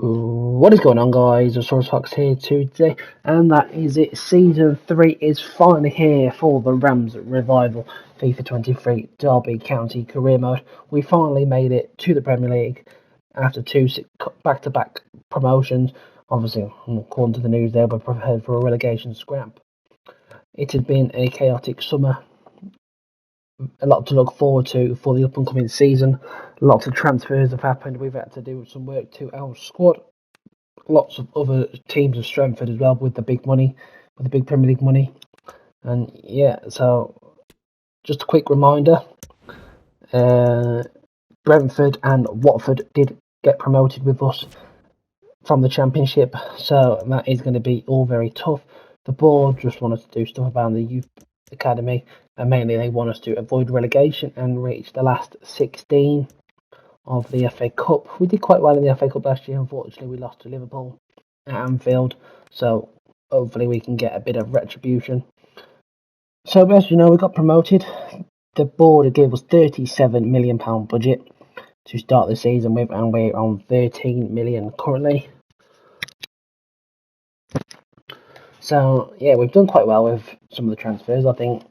What is going on, guys? The Source Fox here today, and that is it. Season 3 is finally here for the Rams Revival FIFA 23 Derby County Career Mode. We finally made it to the Premier League after two back-to-back promotions. Obviously, according to the news, they were prepared for a relegation scrap. It had been a chaotic summer. A lot to look forward to for the up-and-coming season. Lots of transfers have happened. We've had to do some work to our squad. Lots of other teams have strengthened as well with the big money, with the big Premier League money. And yeah, so just a quick reminder, Brentford and Watford did get promoted with us from the Championship, so that is going to be all very tough. The board just want us to do stuff about the youth academy, and mainly they want us to avoid relegation and reach the last 16 of the FA Cup. We did quite well in the FA Cup last year. Unfortunately, we lost to Liverpool at Anfield, so hopefully we can get a bit of retribution. So as you know, we got promoted. The board gave us £37 million budget to start the season with, and we're on 13 million currently. So yeah, we've done quite well with some of the transfers. I think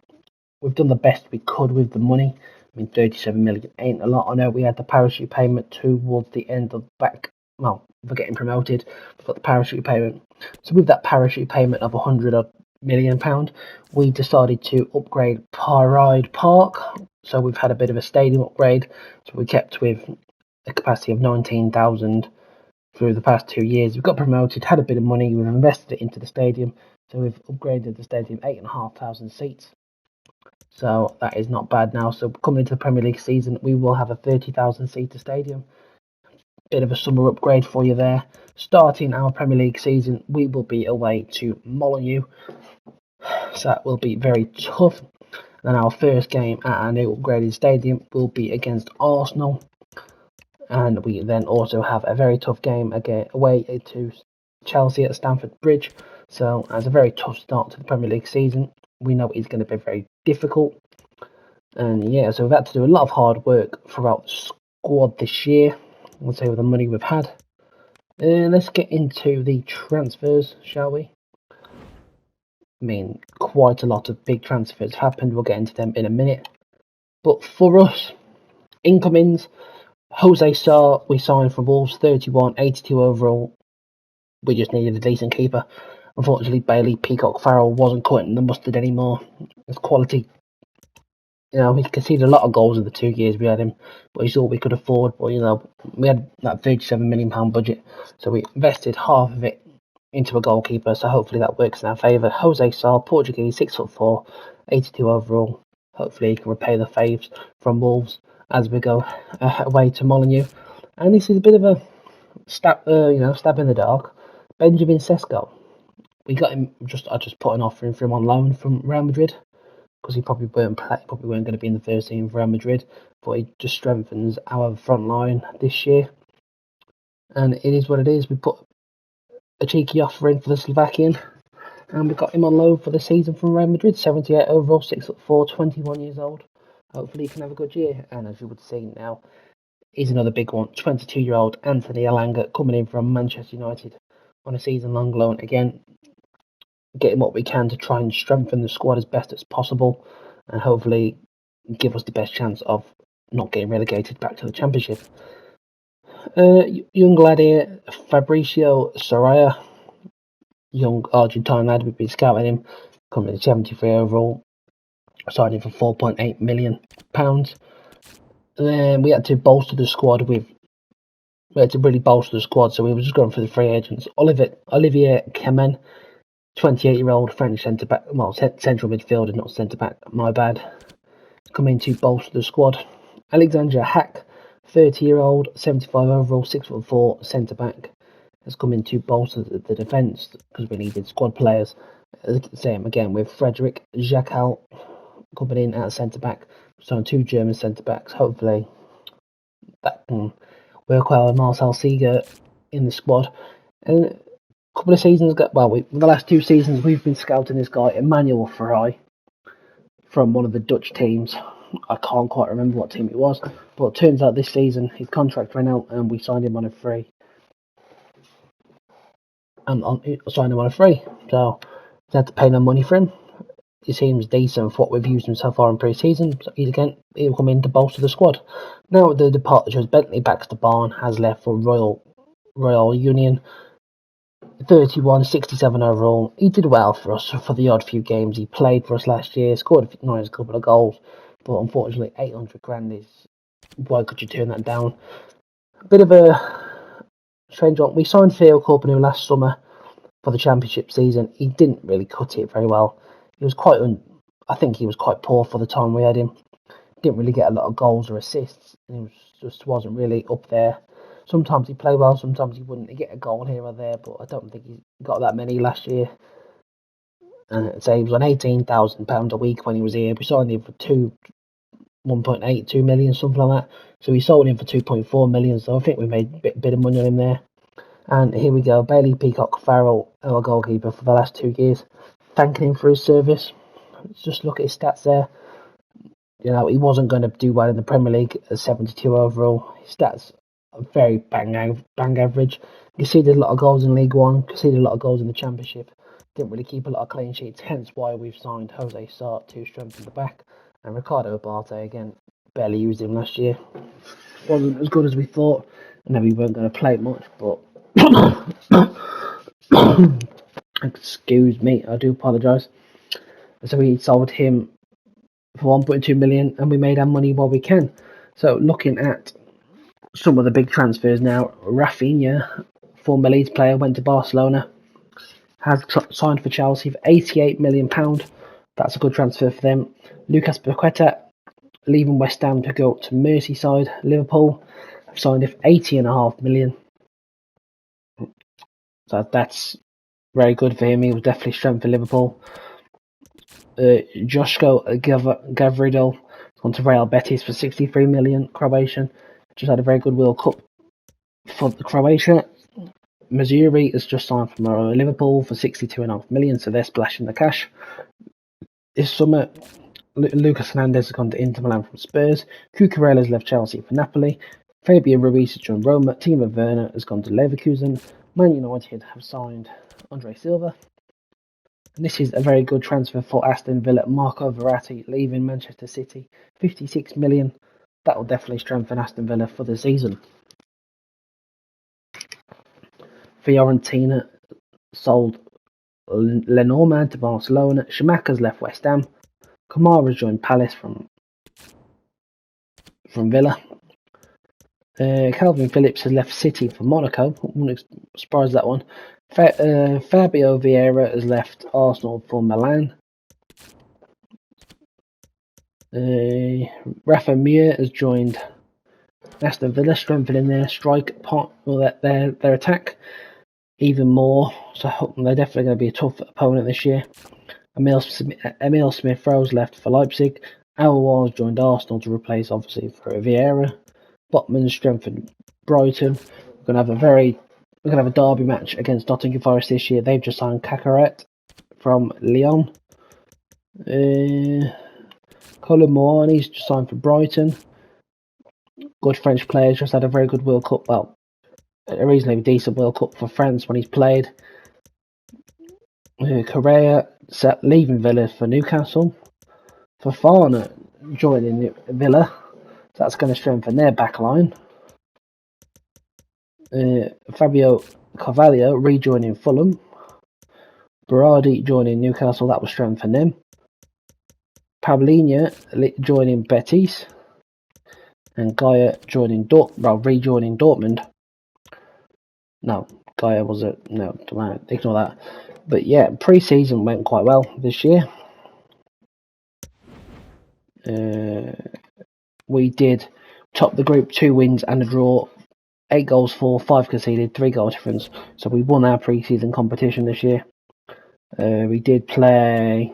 we've done the best we could with the money. I mean, 37 million ain't a lot. I know we had the parachute payment towards the end of for getting promoted. We've got the parachute payment. So with that parachute payment of £100 million, we decided to upgrade Pride Park. So we've had a bit of a stadium upgrade. So we kept with a capacity of 19,000 through the past 2 years. We've got promoted, had a bit of money, we've invested it into the stadium. So we've upgraded the stadium 8,500 seats. So that is not bad now. So coming into the Premier League season, we will have a 30,000 seater stadium. Bit of a summer upgrade for you there. Starting our Premier League season, we will be away to Molineux. So that will be very tough. Then our first game at our new upgraded stadium will be against Arsenal. And we then also have a very tough game again away to Chelsea at Stamford Bridge. So as a very tough start to the Premier League season. We know it's going to be very difficult. And yeah, so we've had to do a lot of hard work throughout the squad this year. Let's say with the money we've had. Let's get into the transfers, shall we? I mean, quite a lot of big transfers have happened. We'll get into them in a minute. But for us, incomings, Jose Sarr, we signed from Wolves, 31, 82 overall. We just needed a decent keeper. Unfortunately, Bailey Peacock Farrell wasn't cutting the mustard anymore. His quality, he conceded a lot of goals in the 2 years we had him, but he's all we could afford. But we had that £37 million budget, so we invested half of it into a goalkeeper. So hopefully that works in our favour. Jose Sarr, Portuguese, 6'4", 82 overall. Hopefully he can repay the faves from Wolves as we go away to Molineux. And this is a bit of a stab in the dark. Benjamin Sesko. We got him. I just put an offer in for him on loan from Real Madrid because he probably weren't going to be in the first team for Real Madrid. But he just strengthens our front line this year, and it is what it is. We put a cheeky offer in for the Slovakian, and we got him on loan for the season from Real Madrid. 78 overall, 6'4", 21 years old. Hopefully he can have a good year. And as you would see now, he's another big one. 22-year-old Anthony Elanga coming in from Manchester United on a season-long loan again. Getting what we can to try and strengthen the squad as best as possible, and hopefully give us the best chance of not getting relegated back to the Championship. Young lad here, Fabricio Soraya, young Argentine lad. We've been scouting him, coming in 73 overall, signed him for £4.8 million. Then we had to bolster the squad so we were just going for the free agents. Olivier Kemen, 28-year-old French centre-back, central midfielder, not centre-back, my bad, coming to bolster the squad. Alexandra Hack, 30-year-old, 75 overall, 6'4", centre-back, has come in to bolster the defence because we needed squad players. Same again with Frederick Jacqual coming in at centre-back. So 2 German centre-backs. Hopefully that can work well with Marcel Seeger in the squad. And couple of seasons ago, the last 2 seasons we've been scouting this guy, Emmanuel Ferrari, from one of the Dutch teams. I can't quite remember what team it was, but it turns out this season his contract ran out and we signed him on a free. and signed him on a free. So we had to pay no money for him. He seems decent for what we've used him so far in pre-season. So he'll come in to bolster the squad. Now the departure is Bentley Baxter Barn has left for Royal Union. 31, 67 overall. He did well for us for the odd few games he played for us last year. Scored a couple of goals, but unfortunately 800 grand is, why could you turn that down? A bit of a strange one. We signed Theo Corpenu last summer for the championship season. He didn't really cut it very well. He was I think he was quite poor for the time we had him. Didn't really get a lot of goals or assists. He just wasn't really up there. Sometimes he played well, sometimes he wouldn't. He get a goal here or there, but I don't think he got that many last year. And so he was on £18,000 a week when he was here. We signed him for 1.82 million, something like that. So we sold him for 2.4 million. So I think we made a bit of money on him there. And here we go, Bailey Peacock Farrell, our goalkeeper for the last 2 years, thanking him for his service. Just look at his stats there. You know, he wasn't going to do well in the Premier League at 72 overall. His stats are very bang average. Conceded a lot of goals in League One, conceded a lot of goals in the Championship. Didn't really keep a lot of clean sheets, hence why we've signed Jose Sart to strengthen the back. And Ricardo Abate, again, barely used him last year. Wasn't as good as we thought. I know we weren't going to play much, but excuse me, I do apologise. So we sold him for 1.2 million, and we made our money while we can. So looking at some of the big transfers now, Rafinha, former Leeds player, went to Barcelona, has signed for Chelsea for £88 million. That's a good transfer for them. Lucas Paqueta leaving West Ham to go to Merseyside. Liverpool have signed him for £80.5 million. So that's very good for him. He was definitely strength for Liverpool. Joško Gavriel gone to Real Betis for 63 million. Croatian just had a very good World Cup for Croatia. Missouri has just signed from Liverpool for 62.5 million, so they're splashing the cash. This summer, Lucas Hernandez has gone to Inter Milan from Spurs. Cucurella has left Chelsea for Napoli. Fabian Ruiz has joined Roma. Timo Werner has gone to Leverkusen. Man United have signed Andre Silva. And this is a very good transfer for Aston Villa. Marco Verratti leaving Manchester City, 56 million. That will definitely strengthen Aston Villa for the season. Fiorentina sold Lenormand to Barcelona. Schumacher's left West Ham. Kamara's joined Palace from Villa. Calvin Phillips has left City for Monaco. I wouldn't surprise that one. Fabio Vieira has left Arsenal for Milan. Rafa Mir has joined Aston Villa, strengthening their strike part, or their attack even more. So they're definitely going to be a tough opponent this year. Emil Smith-Rowe's left for Leipzig. Aouar's joined Arsenal to replace, obviously, for Vieira. Botman's strengthened Brighton. We're going to have a derby match against Nottingham Forest this year. They've just signed Cacaret from Lyon. Colin Moani's just signed for Brighton. Good French players, just had a very good World Cup. Well, a reasonably decent World Cup for France when he's played. Correa leaving Villa for Newcastle. Fofana joining Villa. So that's going to strengthen their back line. Fabio Carvalho rejoining Fulham. Berardi joining Newcastle. That will strengthen them. Paulinho joining Betis. And Gaia rejoining Dortmund. No, Gaia was ignore that. But yeah, pre-season went quite well this year. We did top the group, 2 wins and a draw, 8 goals for, 5 conceded, 3 goal difference. So we won our pre-season competition this year. We did play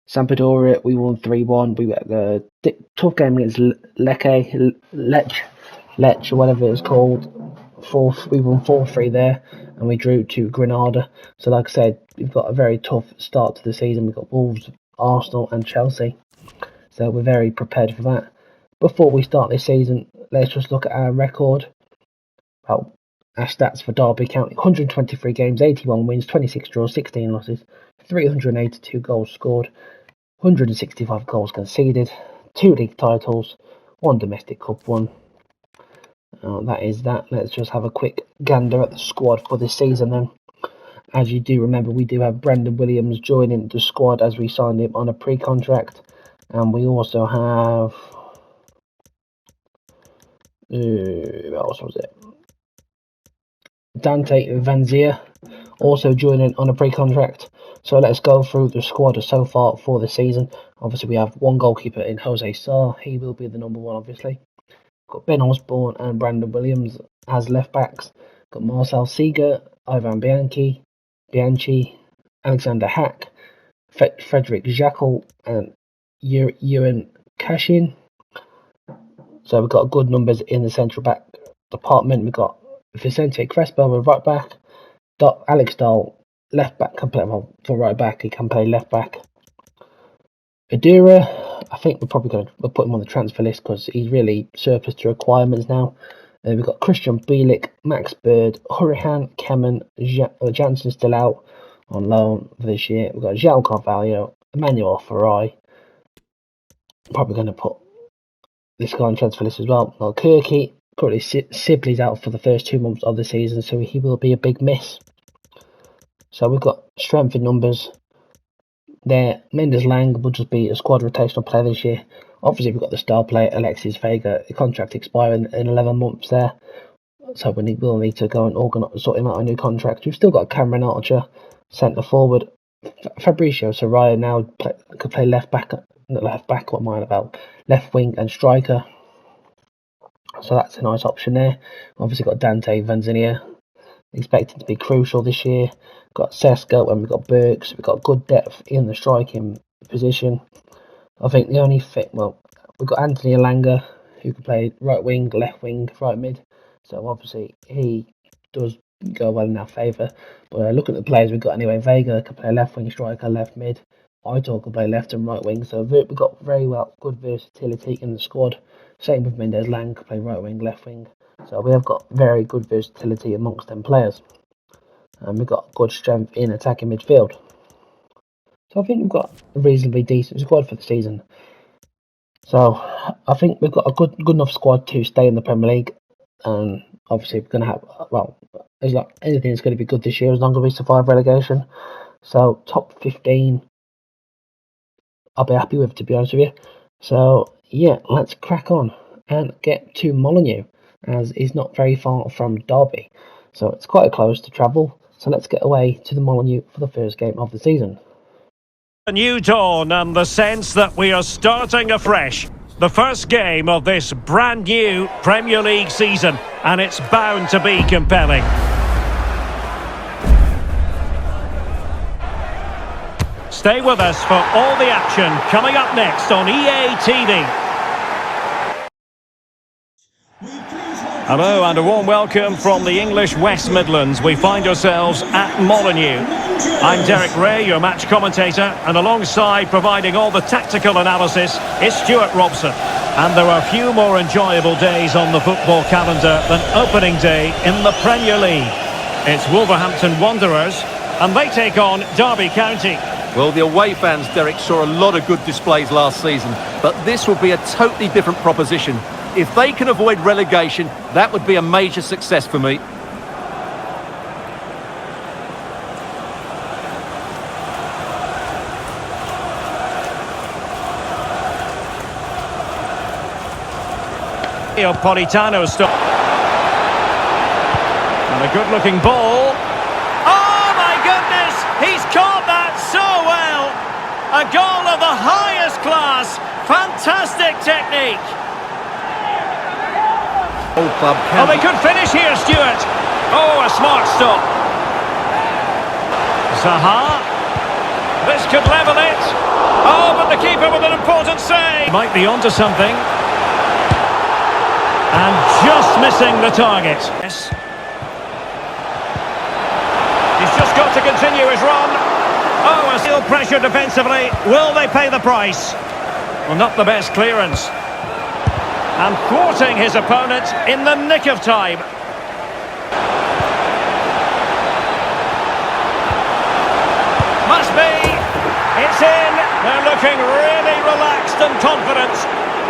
Sampdoria. We won 3-1. We had a tough game against Lech, or whatever it's called. We won 4-3 there, and we drew to Granada. So like I said, we've got a very tough start to the season. We've got Wolves, Arsenal and Chelsea. So we're very prepared for that. Before we start this season, let's just look at our record. Well, our stats for Derby County: 123 games, 81 wins, 26 draws, 16 losses, 382 goals scored, 165 goals conceded, 2 league titles, 1 domestic cup won. That is that. Let's just have a quick gander at the squad for this season then. As you do remember, we do have Brandon Williams joining the squad as we signed him on a pre-contract. And we also have... what else was it? Dante Vanzia also joining on a pre-contract. So let's go through the squad so far for the season. Obviously, we have one goalkeeper in Jose Sarr. He will be the number one, obviously. Got Ben Osborne and Brandon Williams as left backs. Got Marcel Seeger, Ivan Bianchi, Alexander Hack, Frederick Jackal, and Ewan Cashin. So we've got good numbers in the central back department. We've got Vicente Crespo, right back. Alex Dahl, left back, can play for right back. He can play left back. Adura, I think we'll put him on the transfer list because he's really surplus to requirements now. We've got Christian Bielik, Max Bird, Hurahan, Kemen, Jansen still out on loan for this year. We've got João Carvalho, Emmanuel Ferrari. Probably going to put this guy on transfer list as well. Well, Kirky, currently Sibley's out for the first 2 months of the season, so he will be a big miss. So we've got strength in numbers there. Mendes Lang will just be a squad rotational player this year. Obviously, we've got the star player Alexis Vega. The contract expiring in 11 months there, so we will need to go and sort him out a new contract. We've still got Cameron Archer, centre forward. Fabricio Soraya now could play left back. What am I about? Left wing and striker. So that's a nice option there. Obviously got Dante Vanzinia, expected to be crucial this year. Got Sesko and we've got Burks. We've got good depth in the striking position. I think the only we've got Anthony Alanga, who can play right wing, left wing, right mid. So obviously he does go well in our favour. But looking at the players we've got anyway, Vega can play left wing, striker, left mid. Aitor can play left and right wing. So we've got good versatility in the squad. Same with Mendes Lang, can play right wing, left wing. So we have got very good versatility amongst them players. And we've got good strength in attacking midfield. So I think we've got a reasonably decent squad for the season. So I think we've got a good enough squad to stay in the Premier League. And obviously we're going to have, it's like anything is going to be good this year as long as we survive relegation. So top 15, I'll be happy with, to be honest with you. So yeah, let's crack on and get to Molineux, as it's not very far from Derby. So it's quite close to travel. So let's get away to the Molineux for the first game of the season. A new dawn and the sense that we are starting afresh. The first game of this brand new Premier League season, and it's bound to be compelling. Stay with us for all the action coming up next on EA TV. Hello and a warm welcome from the English West Midlands. We find ourselves at Molineux. I'm Derek Ray, your match commentator, and alongside providing all the tactical analysis is Stuart Robson. And there are few more enjoyable days on the football calendar than opening day in the Premier League. It's Wolverhampton Wanderers, and they take on Derby County. Well, the away fans, Derek, saw a lot of good displays last season, but this will be a totally different proposition. If they can avoid relegation, that would be a major success for me. Politano stop. And a good-looking ball. Oh, my goodness! He's caught that so well! A goal of the highest class. Fantastic technique. Oh, they could finish here, Stuart. Oh, a smart stop. Zaha. This could level it. Oh, but the keeper with an important save. Might be onto something. And just missing the target. Yes. He's just got to continue his run. Oh, a still pressure defensively. Will they pay the price? Well, not the best clearance. And thwarting his opponent in the nick of time. It's in. They're looking really relaxed and confident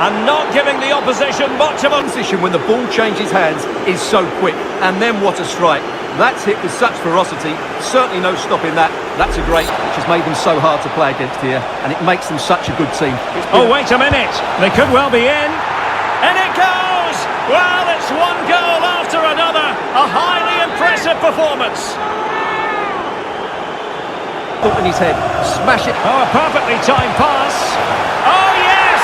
and not giving the opposition much of a Position when the ball changes hands is so quick, and then what a strike. That's hit with such ferocity, certainly no stopping that. That's a great, which has made them so hard to play against here, and it makes them such a good team. Oh, wait a minute. They could well be in. And it goes! Well, it's one goal after another. A highly impressive performance. In his head, smash it. Oh, a perfectly timed pass. Oh, yes!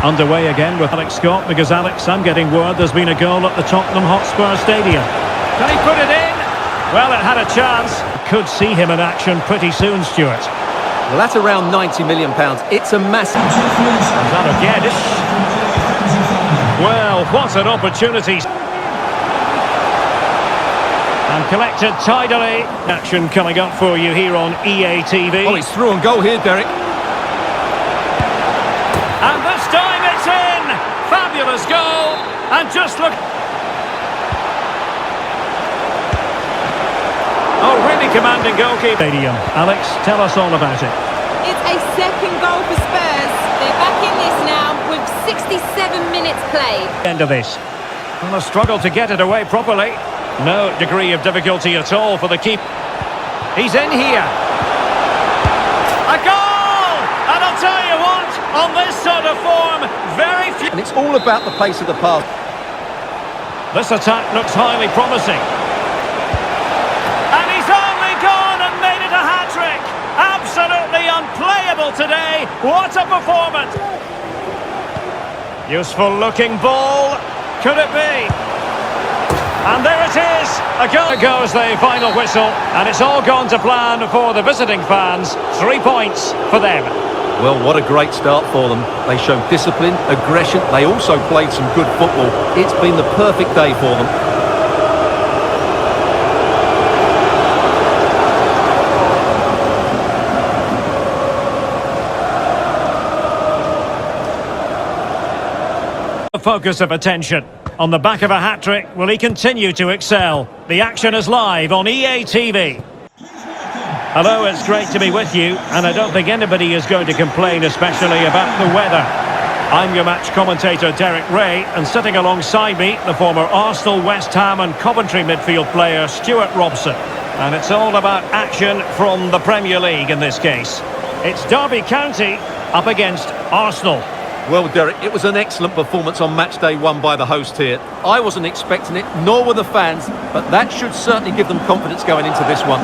Underway again with Alex Scott, because Alex, I'm getting word there's been a goal at the Tottenham Hotspur Stadium. Can he put it in? Well, it had a chance. Could see him in action pretty soon, Stuart. Well, that's around £90 million. It's a massive... Is that again? Well, what an opportunity. And collected tidily. Action coming up for you here on EA TV. Oh, he's through on goal here, Derek. And this time it's in! Fabulous goal! And just look... Oh, really commanding goalkeeper. Stadium. Alex, tell us all about it. It's a second goal for Spurs. They're back in this now with 67 minutes played. End of this. Well, a struggle to get it away properly. No degree of difficulty at all for the keeper. He's in here. A goal! And I'll tell you what, on this sort of form, very few... And it's all about the pace of the pass. This attack looks highly promising. And he's only gone and made it a hat-trick. Absolutely unplayable today. What a performance. Useful looking ball. Could it be? And there it is. A goal. There goes the final whistle. And it's all gone to plan for the visiting fans. 3 points for them. Well, what a great start for them. They showed discipline, aggression. They also played some good football. It's been the perfect day for them. The focus of attention. On the back of a hat-trick, will he continue to excel? The action is live on EA TV. Hello, it's great to be with you, and I don't think anybody is going to complain, especially about the weather. I'm your match commentator, Derek Ray, and sitting alongside me, the former Arsenal, West Ham and Coventry midfield player, Stuart Robson. And it's all about action from the Premier League in this case. It's Derby County up against Arsenal. Well, Derek, it was an excellent performance on match day one by the host here. I wasn't expecting it, nor were the fans, but that should certainly give them confidence going into this one.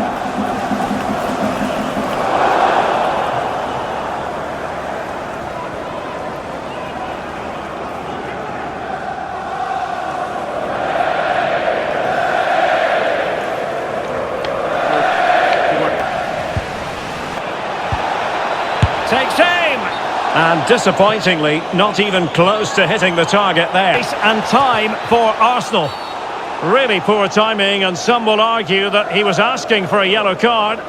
Takes aim! And disappointingly, not even close to hitting the target there. And time for Arsenal. Really poor timing, and some will argue that he was asking for a yellow card.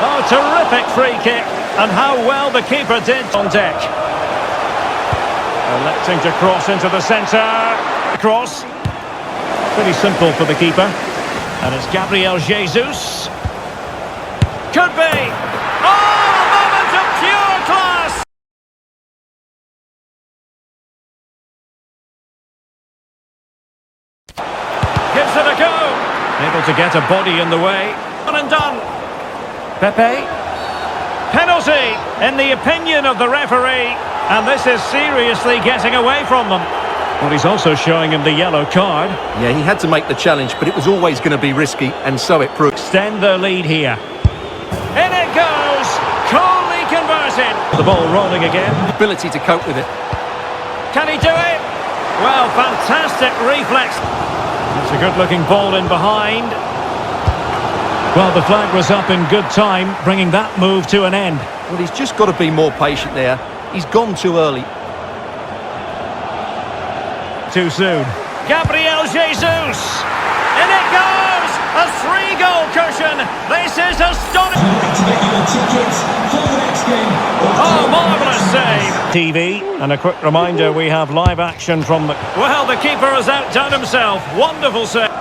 Oh, terrific free kick, and how well the keeper did on deck. Electing to cross into the centre. Cross. Pretty simple for the keeper. And it's Gabriel Jesus. Could be. Oh, a moment of pure class. Gives it a go. Able to get a body in the way. Done and done. Pepe. Penalty, in the opinion of the referee. And this is seriously getting away from them. Well, he's also showing him the yellow card. Yeah, he had to make the challenge, but it was always going to be risky, and so it proved. Extend their lead here. In it goes! Coolly converted. The ball rolling again. Ability to cope with it. Can he do it? Well, fantastic reflex. It's a good-looking ball in behind. Well, the flag was up in good time, bringing that move to an end. Well, he's just got to be more patient there. He's gone too early. Too soon. Gabriel Jesus! In it goes! A 3-goal cushion! This is astonishing! Activating the tickets for the next game. Oh, marvellous save! TV, and a quick reminder, we have live action from the... Well, the keeper has outdone himself. Wonderful save.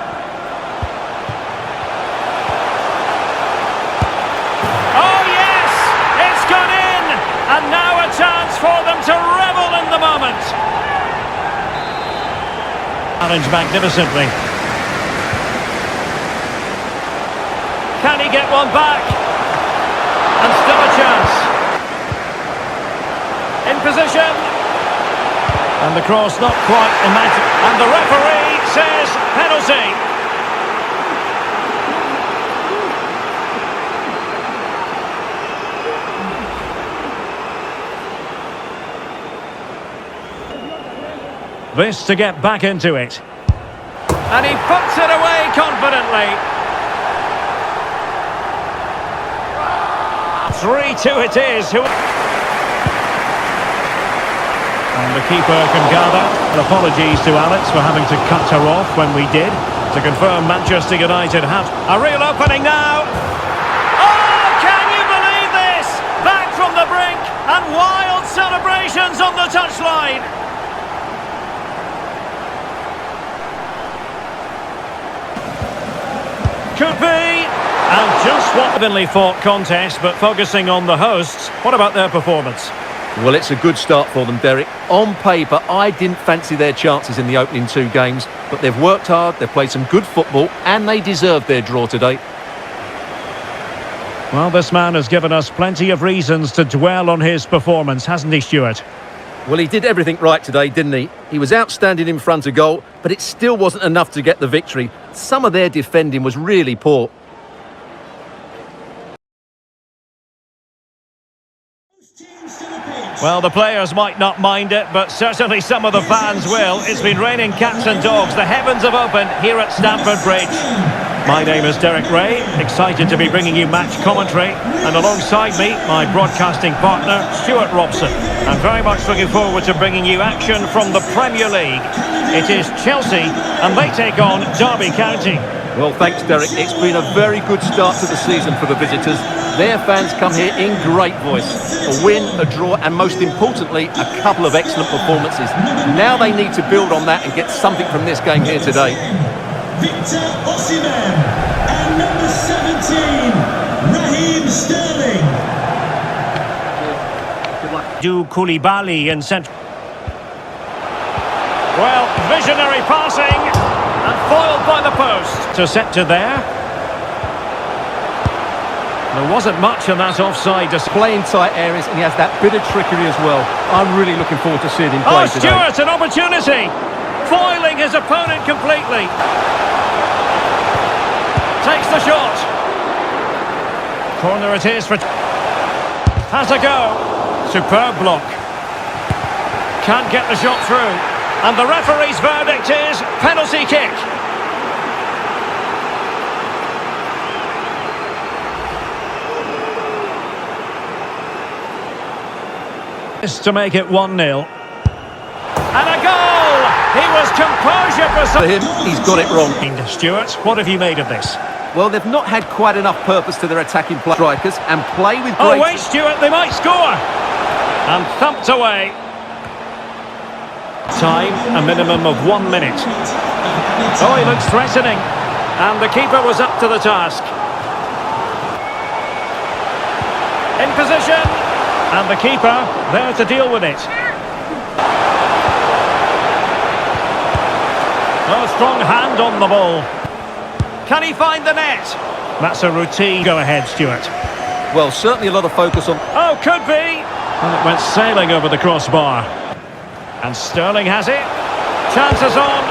Oh, yes! It's gone in! And now a chance for them to revel in the moment. Challenge magnificently. Can he get one back? And still a chance. In position. And the cross not quite imagined. And the referee says penalty. This to get back into it. And he puts it away confidently. 3-2 it is. And the keeper can gather. And apologies to Alex for having to cut her off when we did. To confirm Manchester United have a real opening now. Oh, can you believe this? Back from the brink and wild celebrations on the touchline. Could be. And just what evenly fought contest, but focusing on the hosts. What about their performance? Well, it's a good start for them, Derek. On paper, I didn't fancy their chances in the opening 2 games, but they've worked hard, they've played some good football, and they deserved their draw today. Well, this man has given us plenty of reasons to dwell on his performance, hasn't he, Stuart? Well, he did everything right today, didn't he? He was outstanding in front of goal, but it still wasn't enough to get the victory. Some of their defending was really poor. Well, the players might not mind it, but certainly some of the fans will. It's been raining cats and dogs. The heavens have opened here at Stamford Bridge. My name is Derek Ray, excited to be bringing you match commentary. And alongside me, my broadcasting partner, Stuart Robson. I'm very much looking forward to bringing you action from the Premier League. It is Chelsea, and they take on Derby County. Well, thanks, Derek. It's been a very good start to the season for the visitors. Their fans come here in great voice. A win, a draw, and most importantly, a couple of excellent performances. Now they need to build on that and get something from this game here today. Victor Osimhen and number 17, Raheem Sterling. Do Koulibaly in centre. Well, visionary passing and foiled by the post. So set to there. There wasn't much in that offside. Playing tight areas, and he has that bit of trickery as well. I'm really looking forward to seeing him play today. Stuart, an opportunity. Foiling his opponent completely. Takes the shot. Corner it is for... Has a go. Superb block. Can't get the shot through. And the referee's verdict is penalty kick. To make it 1-0. And a goal! He was composure for him. He's got it wrong. Stuart, what have you made of this? Well, they've not had quite enough purpose to their attacking strikers and play with Oh, great... wait, Stuart, they might score! And thumped away. Time, a minimum of 1 minute. Oh, he looks threatening. And the keeper was up to the task. In position. And the keeper there to deal with it. Oh, strong hand on the ball. Can he find the net? That's a routine. Go ahead, Stuart. Well, certainly a lot of focus on... Oh, could be. And it went sailing over the crossbar. And Sterling has it. Chances on.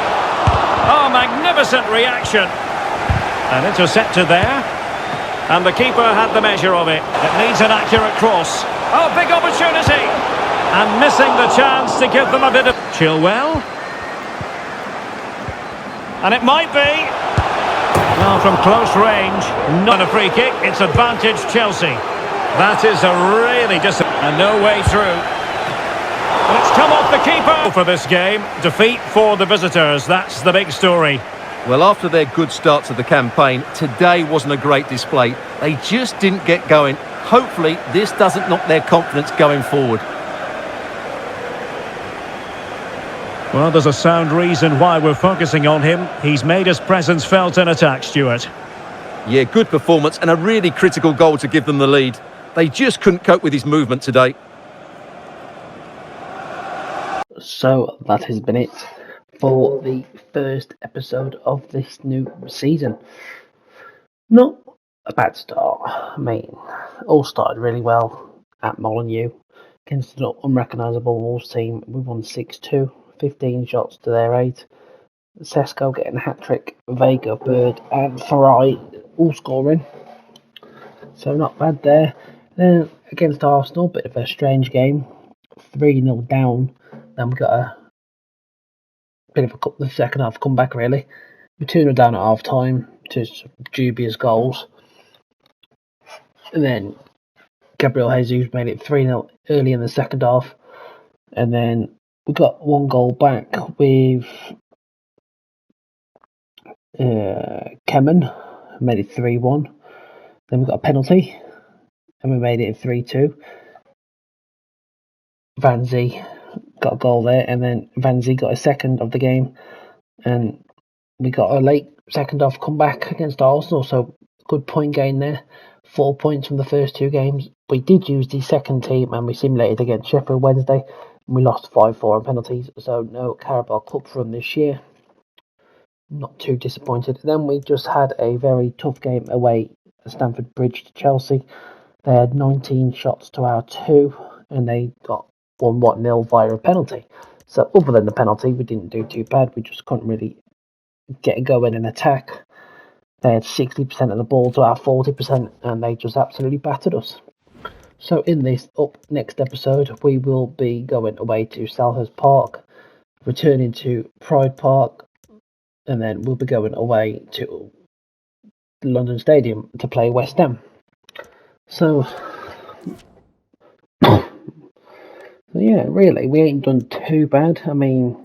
Oh, magnificent reaction. And intercepted there. And the keeper had the measure of it. It needs an accurate cross. Oh, big opportunity. And missing the chance to give them a bit of... Chilwell. And it might be. Well, from close range, not a free kick. It's advantage Chelsea. That is a really and no way through. It's come off the keeper for this game. Defeat for the visitors. That's the big story. Well, after their good start to the campaign, today wasn't a great display. They just didn't get going. Hopefully, this doesn't knock their confidence going forward. Well, there's a sound reason why we're focusing on him. He's made his presence felt in attack, Stuart. Yeah, good performance and a really critical goal to give them the lead. They just couldn't cope with his movement today. So that has been it for the first episode of this new season. Not a bad start. I mean, all started really well at Molineux against an unrecognisable Wolves team. We won 6-2, 15 shots to their 8. Sesko getting a hat-trick, Vega, Bird and Farai all scoring. So not bad there. Then against Arsenal, bit of a strange game. 3-0 down. Then we got a bit of the second half comeback really. We 2-0 down at half time to dubious goals. And then Gabriel Jesus made it 3-0 early in the second half. And then we got one goal back with Kemen, made it 3-1. Then we got a penalty and we made it 3-2. Vanzi got a goal there, and then Vanzi got a second of the game, and we got a late second half comeback against Arsenal, so good point gain there. 4 points from the first 2 games. We did use the second team and we simulated against Sheffield Wednesday, and we lost 5-4 on penalties, so no Carabao Cup run this year. Not too disappointed. Then we just had a very tough game away at Stamford Bridge to Chelsea. They had 19 shots to our 2, and they got 1-0 via a penalty. So other than the penalty, we didn't do too bad. We just couldn't really get going and attack. They had 60% of the ball to our 40%, and they just absolutely battered us. So in this next episode, we will be going away to Selhurst Park, returning to Pride Park, and then we'll be going away to London Stadium to play West Ham. So yeah, really, we ain't done too bad. I mean,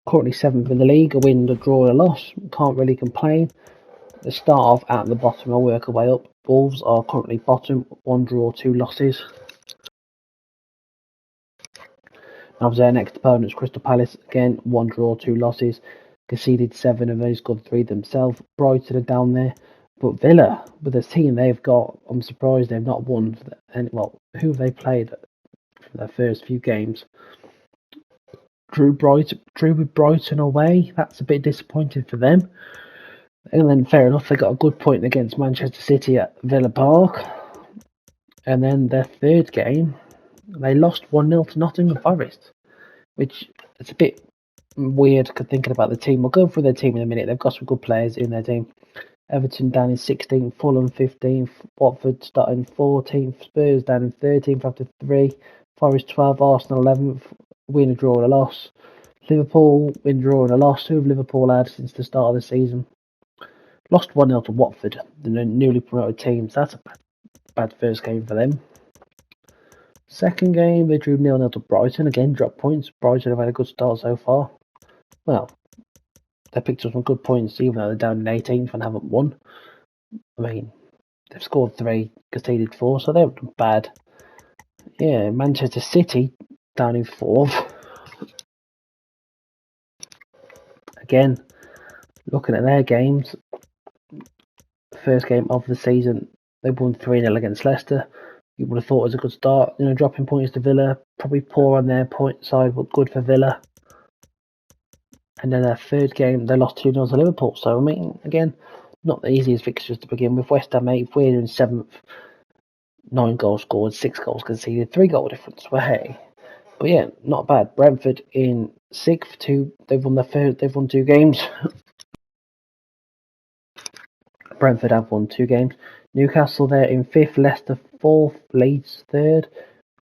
currently 7th in the league, a win, a draw, a loss. Can't really complain. They start off at the bottom and work our way up. Wolves are currently bottom, 1 draw, 2 losses. Obviously, our next opponent's Crystal Palace, again, 1 draw, 2 losses. Conceded 7 and they scored 3 themselves. Brighton are down there. But Villa, with the team they've got, I'm surprised they've not won. Well, who have they played for their first few games? Drew with Brighton away. That's a bit disappointing for them. And then, fair enough, they got a good point against Manchester City at Villa Park. And then their third game, they lost 1-0 to Nottingham Forest, which is a bit weird thinking about the team. We'll go through their team in a minute. They've got some good players in their team. Everton down in 16th, Fulham 15th, Watford starting 14th, Spurs down in 13th after 3, Forest 12th, Arsenal 11th, win, a draw and a loss. Liverpool, win, draw and a loss. Who have Liverpool had since the start of the season? Lost 1-0 to Watford, the newly promoted team. So that's a bad first game for them. Second game, they drew 0-0 to Brighton. Again, dropped points. Brighton have had a good start so far. Well, they picked up some good points, even though they're down in 18th and haven't won. I mean, they've scored 3, conceded 4, so they haven't done bad. Yeah, Manchester City down in 4th. Again, looking at their games, first game of the season, they won 3-0 against Leicester. You would have thought it was a good start. Dropping points to Villa, probably poor on their point side, but good for Villa. And then their third game, they lost 2-0 to Liverpool. So, I mean, again, not the easiest fixtures to begin with. West Ham 8th, we're in 7th. 9 goals scored, 6 goals conceded, 3 goal difference. Well, hey. But yeah, not bad. Brentford in 6th, they've won 2 games. Brentford have won 2 games. Newcastle there in 5th, Leicester 4th, Leeds 3rd,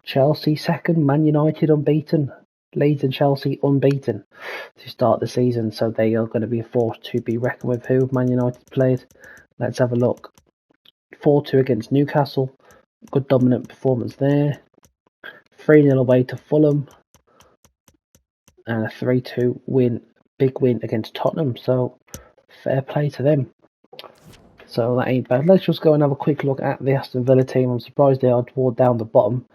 Chelsea 2nd, Man United unbeaten. Leeds and Chelsea unbeaten to start the season, so they are going to be a force to be reckoned with. Who Man United played? Let's have a look. 4-2 against Newcastle. Good dominant performance there. 3-0 away to Fulham. And a 3-2 win. Big win against Tottenham, so fair play to them. So that ain't bad. Let's just go and have a quick look at the Aston Villa team. I'm surprised they are toward down the bottom.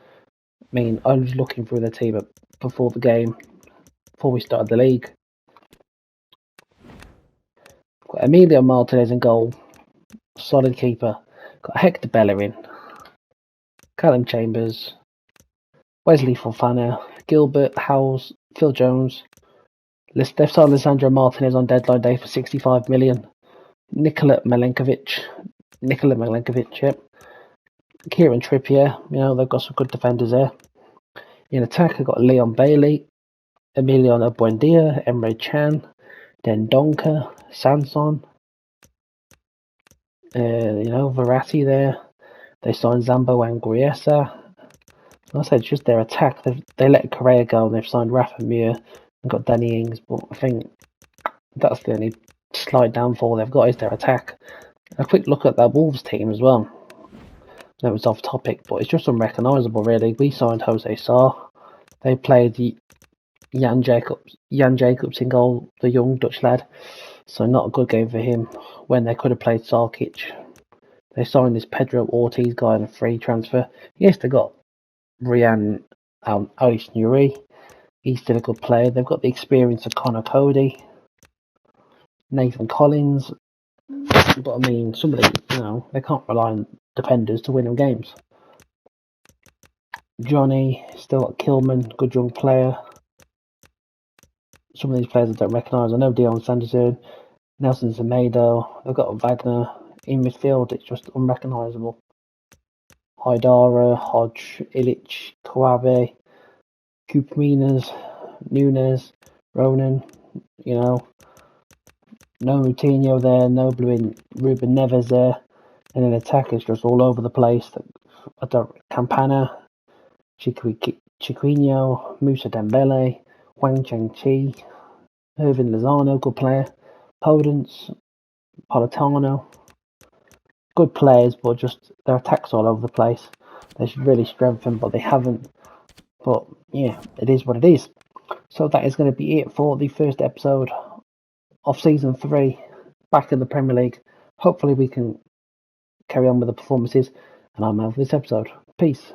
I mean, I was looking through the team before the game. before we started the league. Got Emilio Martinez in goal, solid keeper. Got Hector Bellerin, Callum Chambers, Wesley Fofana, Gilbert, Howes, Phil Jones. They've signed Lisandro Martinez on deadline day for 65 million. Nikola Milenkovic, yep. Kieran Trippier, they've got some good defenders there. In attack, they've got Leon Bailey, Emiliano Buendia, Emre Can, Dendonka, Sanson, Verratti there. They signed Zambo Anguissa. Like I said, just their attack. They let Correa go and they've signed Rafa Mir and got Danny Ings, but I think that's the only slight downfall they've got is their attack. A quick look at that Wolves team as well. That was off topic, but it's just unrecognisable really. We signed Jose Sarr. They played Jan Jacobs in goal, the young Dutch lad. So not a good game for him when they could have played Sarkic. They signed this Pedro Ortiz guy on a free transfer. Yes, they got Rian Alice Nuri. He's still a good player. They've got the experience of Connor Cody, Nathan Collins. But I mean, somebody, they can't rely on defenders to win them games. Johnny, still got Kilman, good young player. Some of these players I don't recognise. I know Dion Sanderson, Nelson Semedo. They've got Wagner. In midfield, it's just unrecognisable. Haidara, Hodge, Illich, Kouabe, Kupinas, Nunes, Ronan, no Moutinho there, no Ruben Neves there, and then attack is just all over the place. Campana, Chiquinho, Musa Dembele, Wang Cheng-Chi, Irvin Lozano, good player, Podence, Politano, good players, but just their attacks all over the place. They should really strengthen, but they haven't. But yeah, it is what it is. So that is going to be it for the first episode of Season 3, back in the Premier League. Hopefully we can carry on with the performances, and I'm out for this episode. Peace.